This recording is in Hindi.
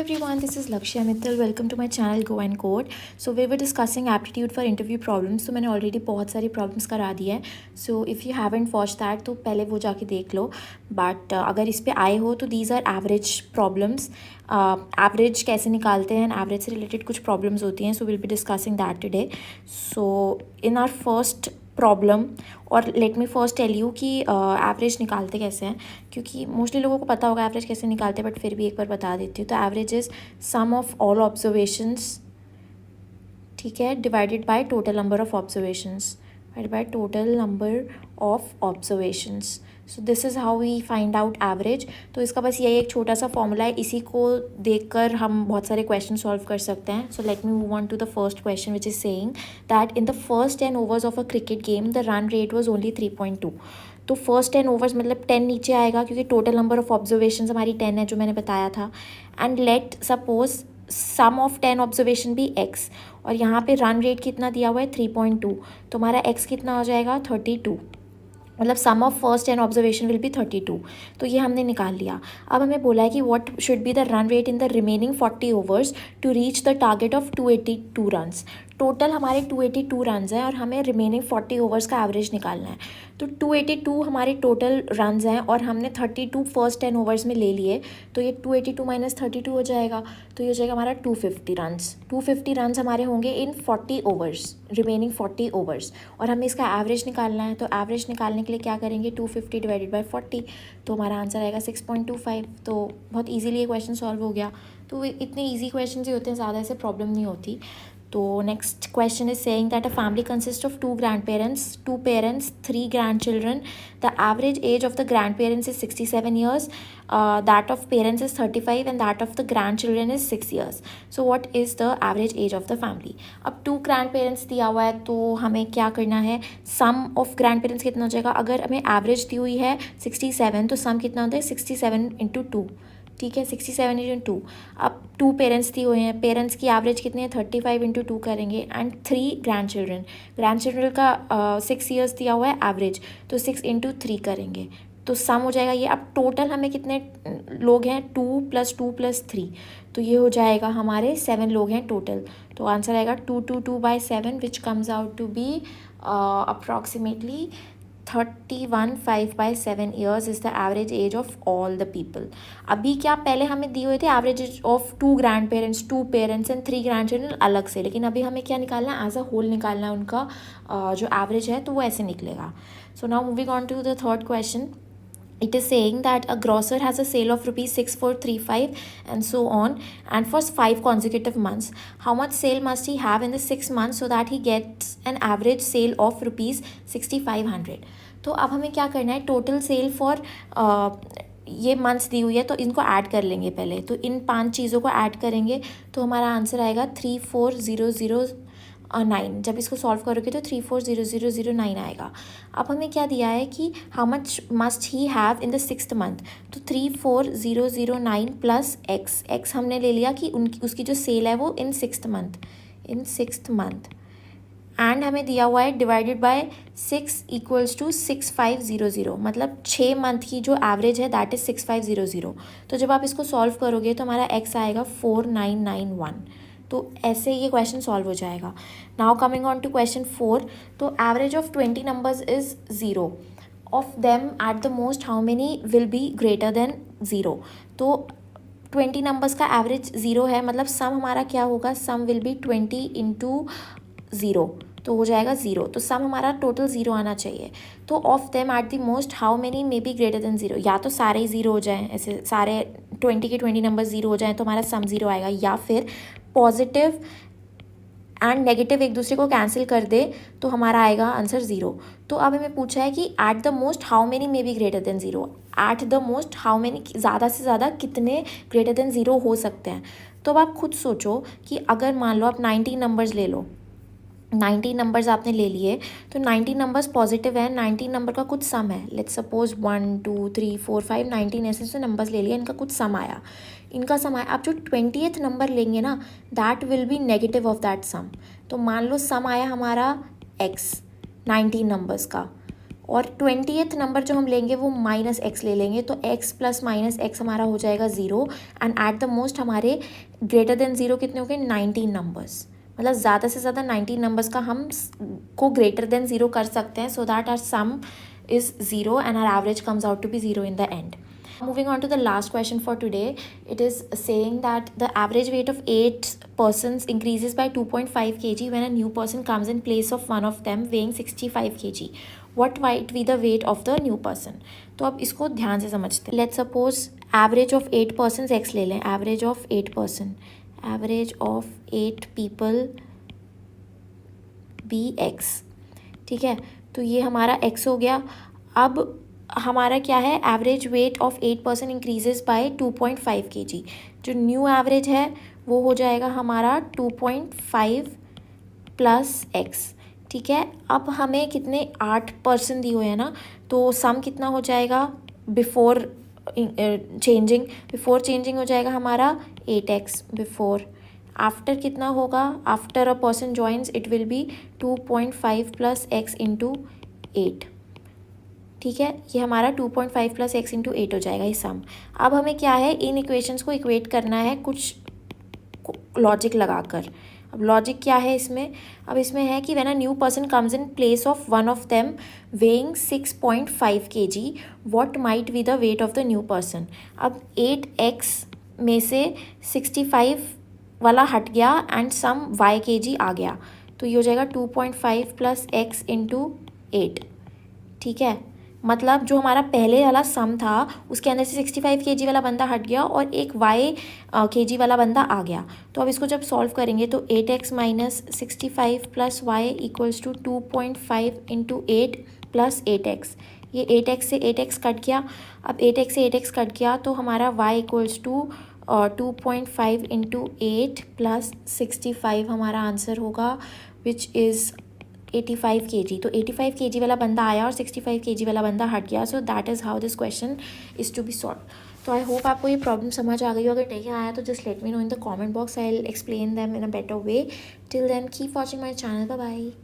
everyone, this is Lakshya Mittal. Welcome to my channel Go and Code. So we were discussing aptitude for interview problems. तो मैंने already बहुत सारी problems करा दी है. So if you haven't watched that तो पहले वो जाके देख लो. But अगर इस पे आए हो तो these are average problems. Average कैसे निकालते हैं, average से related कुछ problems होती हैं. So we'll be discussing that today. So in our first problem, और let me first tell you कि एवरेज निकालते कैसे हैं, क्योंकि मोस्टली लोगों को पता होगा एवरेज कैसे निकालते हैं, बट फिर भी एक बार बता देती हूँ. तो average is sum of all observations, ठीक है, divided by total number of observations, divided by total number of observations. So this is how we find out average. तो इसका बस यही एक छोटा सा फॉर्मूला है, इसी को देखकर हम बहुत सारे क्वेश्चन सॉल्व कर सकते हैं. So let me move on to the first question which is saying that in the first 10 overs of a cricket game the run rate was only 3.2. तो फर्स्ट 10 ओवर्स मतलब 10 नीचे आएगा क्योंकि टोटल नंबर ऑफ ऑब्जर्वेशन हमारी 10 है जो मैंने बताया था. And let suppose sum of 10 observation भी x, और यहाँ पे रन रेट कितना दिया हुआ है 3.2, तो हमारा x कितना हो जाएगा 32. मतलब sum of first 10 observation will be 32. तो ये हमने निकाल लिया. अब हमें बोला है कि what should be the run rate in the remaining 40 overs to reach the target of 282 runs. Total हमारे 282 रन्स हैं और हमें रिमेनिंग 40 ओवर्स का एवरेज निकालना है. तो 282 हमारे टोटल रन्स हैं और हमने 32 फर्स्ट 10 ओवर्स में ले लिए, तो ये 282 माइनस 32 हो जाएगा. तो ये हो जाएगा हमारा 250 रन्स. 250 रन्स हमारे होंगे इन 40 ओवर्स, रिमेनिंग 40 ओवर्स, और हमें इसका एवरेज निकालना है. तो एवरेज निकालने के लिए क्या करेंगे, 250 डिवाइडेड बाय 40, तो हमारा आंसर आएगा 6.25. तो बहुत ईजीली ये क्वेश्चन सॉल्व हो गया. तो इतने ईजी क्वेश्चन ही होते हैं, ज़्यादा ऐसे प्रॉब्लम नहीं होती. तो next question is saying that a family consist of 2 grandparents, 2 parents, 3 grandchildren. The average age of the grandparents is 67 years, that of parents is 35, and that of the grandchildren is 6 years. So what is the average age of the family? अब 2 grandparents दिया हुआ है तो हमें क्या करना है, सम ऑफ grandparents कितना हो जाएगा. अगर हमें एवरेज दी हुई है 67, तो सम कितना होता है 67 इंटू 2, ठीक है, 67 इंटू 2. अब 2 पेरेंट्स दिए हुए हैं, पेरेंट्स की एवरेज कितनी है 35 इंटू 2 करेंगे. एंड 3 ग्रैंड चिल्ड्रन का 6 ईयर्स दिया हुआ है एवरेज, तो 6 इंटू 3 करेंगे, तो सम हो जाएगा ये. अब टोटल हमें कितने लोग हैं, 2 + 2 + 3, तो ये हो जाएगा हमारे 7 लोग हैं टोटल. तो आंसर आएगा 222/7 which comes out to be approximately 31.5/7 years is the average age of all the people. अभी क्या पहले हमें दिए हुए थे average age of 2 grandparents, 2 parents and 3 grandchildren अलग से, लेकिन अभी हमें क्या निकालना है, एज अ होल निकालना है उनका जो एवरेज है, तो वो ऐसे निकलेगा. So now moving on to the third question. It is saying that a grocer has a sale of rupees 6435 and so on, and for 5 consecutive months. How much sale must he have in the 6 months so that he gets an average sale of rupees 6500? तो अब हमें क्या करना है, टोटल सेल फॉर ये मंथ्स दी हुई है तो इनको ऐड कर लेंगे पहले. तो इन 5 चीज़ों को ऐड करेंगे तो हमारा आंसर आएगा 34009. जब इसको सॉल्व करोगे तो 340009 आएगा. अब हमें क्या दिया है कि how much must he have in the 6th month, तो 34009 प्लस एक्स हमने ले लिया कि उसकी जो सेल है वो इन 6th मंथ, एंड हमें दिया हुआ है डिवाइडेड बाय 6 = 6500, मतलब 6 मंथ की जो एवरेज है दैट इज़ 6500. तो जब आप इसको सॉल्व करोगे तो हमारा एक्स आएगा 4991. तो ऐसे ये क्वेश्चन सॉल्व हो जाएगा. Now coming on to question 4. तो average of 20 numbers is 0. Of them at the most how many will be greater than 0. तो 20 नंबर्स का एवरेज 0 है, मतलब सम हमारा क्या होगा, सम विल बी 20 इंटू 0, तो हो जाएगा 0. तो सम हमारा टोटल 0 आना चाहिए. तो of them at the most how many may be greater than 0, या तो सारे ही 0 हो जाएं, ऐसे सारे 20 के 20 नंबर 0 हो जाएं तो हमारा सम 0 आएगा, या फिर पॉजिटिव एंड नेगेटिव एक दूसरे को कैंसिल कर दे तो हमारा आएगा आंसर 0. तो अब हमें पूछा है कि eight the most how many may be greater than 0. Eight the most how many, ज़्यादा से ज़्यादा कितने ग्रेटर देन 0 हो सकते हैं. तो अब आप खुद सोचो कि अगर मान लो आप 19 नंबर्स ले लो, 19 नंबर्स आपने ले लिए, तो 19 नंबर्स पॉजिटिव है, 19 नंबर का कुछ सम है, लेट्स सपोज 1 2 3 4 5 19 ऐसे नंबर्स ले लिए, इनका कुछ सम आया, आप जो 20th नंबर लेंगे ना, that will be negative of that sum. तो मान लो सम आया हमारा x 19 नंबर्स का, और 20th नंबर जो हम लेंगे वो माइनस एक्स ले लेंगे, तो x प्लस माइनस एक्स हमारा हो जाएगा 0 एंड एट द मोस्ट हमारे ग्रेटर देन 0 कितने हो गए 19 नंबर्स, मतलब ज़्यादा से ज़्यादा 19 नंबर्स का हम को ग्रेटर देन 0 कर सकते हैं, so that are sum is 0 and our average comes out to be 0 in the end. Moving on to the last question for today, it is saying that the average weight of 8 persons increases by 2.5 kg when a new person comes in place of one of them weighing 65 kg. What might be the weight of the new person? तो अब इसको ध्यान से समझते हैं. Let's suppose average of 8 persons x ले लें, average of 8 person, average of 8 people be x. ठीक है, तो ये हमारा x हो गया. अब हमारा क्या है, average weight of 8% increases by 2.5 kg. जो न्यू एवरेज है वो हो जाएगा हमारा 2.5 प्लस x. ठीक है, अब हमें कितने 8% दी हुए है ना, तो सम कितना हो जाएगा बिफोर चेंजिंग हो जाएगा हमारा 8x बिफोर. आफ्टर कितना होगा, after a person joins it will be 2.5 plus x into 8. ठीक है, ये हमारा 2.5 प्लस एक्स इंटू 8 हो जाएगा ये सम. अब हमें क्या है, इन इक्वेशंस को इक्वेट करना है कुछ लॉजिक लगाकर. अब लॉजिक क्या है इसमें, अब इसमें है कि when a new person comes in place of one of them weighing 6.5 kg, what might be the weight of the new person. अब 8x में से 65 वाला हट गया एंड सम y kg आ गया, तो ये हो जाएगा 2.5 प्लस एक्स इंटू 8. ठीक है, मतलब जो हमारा पहले वाला सम था उसके अंदर से 65 kg वाला बंदा हट गया और एक y kg वाला बंदा आ गया. तो अब इसको जब सॉल्व करेंगे तो 8x minus 65 plus y equals to 2.5 into 8 plus 8x. ये 8x से 8x कट गया. अब 8x से 8x कट गया तो हमारा y equals to 2.5 into 8 plus 65 हमारा आंसर होगा विच इज़ 85 kg. तो 85 kg वाला बंदा आया और 65 kg वाला बंदा हट गया. So that is how this question is to be solve. तो आई होप आपको ये प्रॉब्लम समझ आ गई हो. अगर नहीं आया तो just let me know in the comment box, I will explain them in a better way. Till then keep watching my channel. Bye bye.